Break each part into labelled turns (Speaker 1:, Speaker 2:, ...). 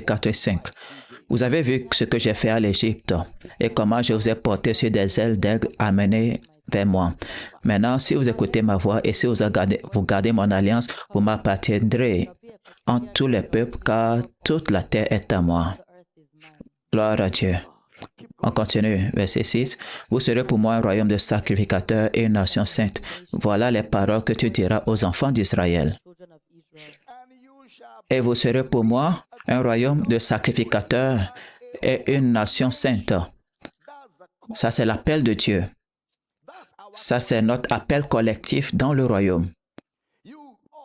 Speaker 1: 4 et 5. Vous avez vu ce que j'ai fait à l'Égypte et comment je vous ai porté sur des ailes d'aigle amenées vers moi. Maintenant, si vous écoutez ma voix et si vous gardez mon alliance, vous m'appartiendrez en tous les peuples, car toute la terre est à moi. Gloire à Dieu. On continue, verset 6. Vous serez pour moi un royaume de sacrificateurs et une nation sainte. Voilà les paroles que tu diras aux enfants d'Israël. Et vous serez pour moi un royaume de sacrificateurs et une nation sainte. Ça, c'est l'appel de Dieu. Ça, c'est notre appel collectif dans le royaume.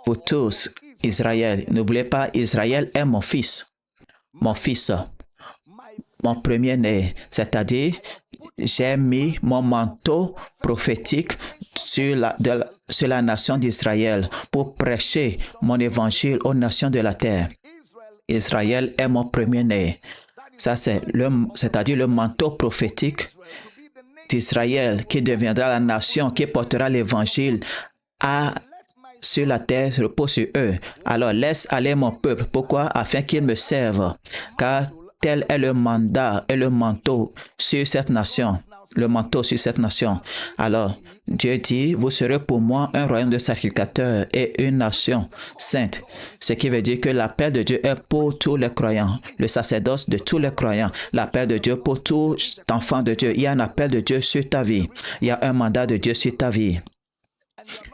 Speaker 1: Vous tous, Israël, n'oubliez pas, Israël est mon fils, mon premier-né, c'est-à-dire, j'ai mis mon manteau prophétique sur la nation d'Israël pour prêcher mon évangile aux nations de la terre. Israël est mon premier-né. Ça, c'est-à-dire le manteau prophétique d'Israël qui deviendra la nation qui portera l'évangile sur la terre, repose sur eux. Alors laisse aller mon peuple. Pourquoi? Afin qu'ils me servent. Car tel est le mandat et le manteau sur cette nation. Le manteau sur cette nation. Alors, Dieu dit, vous serez pour moi un royaume de sacrificateurs et une nation sainte. Ce qui veut dire que l'appel de Dieu est pour tous les croyants. Le sacerdoce de tous les croyants. L'appel de Dieu pour tout enfant de Dieu. Il y a un appel de Dieu sur ta vie. Il y a un mandat de Dieu sur ta vie.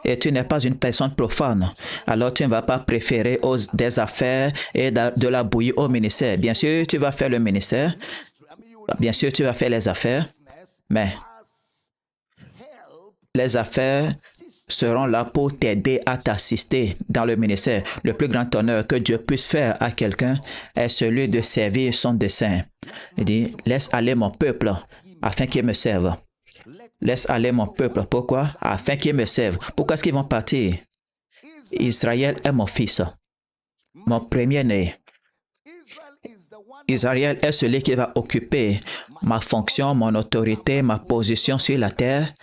Speaker 1: Et tu n'es pas une personne profane, alors tu ne vas pas préférer des affaires et de la bouillie au ministère. Bien sûr, tu vas faire le ministère, bien sûr, tu vas faire les affaires, mais les affaires seront là pour t'aider à t'assister dans le ministère. Le plus grand honneur que Dieu puisse faire à quelqu'un est celui de servir son dessein. Il dit, laisse aller mon peuple afin qu'il me serve. Laisse aller mon peuple. Pourquoi? Afin qu'ils me servent. Pourquoi est-ce qu'ils vont partir? Israël est mon fils, mon premier-né. Israël est celui qui va occuper ma fonction, mon autorité, ma position sur la terre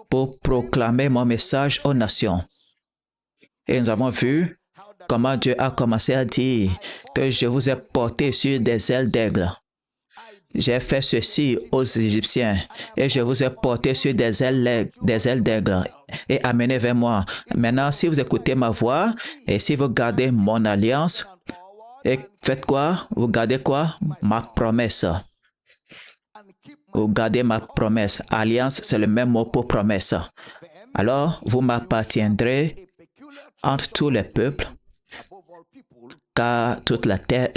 Speaker 1: pour proclamer mon message aux nations. Et nous avons vu comment Dieu a commencé à dire que je vous ai porté sur des ailes d'aigle. J'ai fait ceci aux Égyptiens et je vous ai porté sur des ailes d'aigle et amené vers moi. Maintenant, si vous écoutez ma voix et si vous gardez mon alliance, et faites quoi? Vous gardez quoi? Ma promesse. Vous gardez ma promesse. Alliance, c'est le même mot pour promesse. Alors, vous m'appartiendrez entre tous les peuples, car toute la terre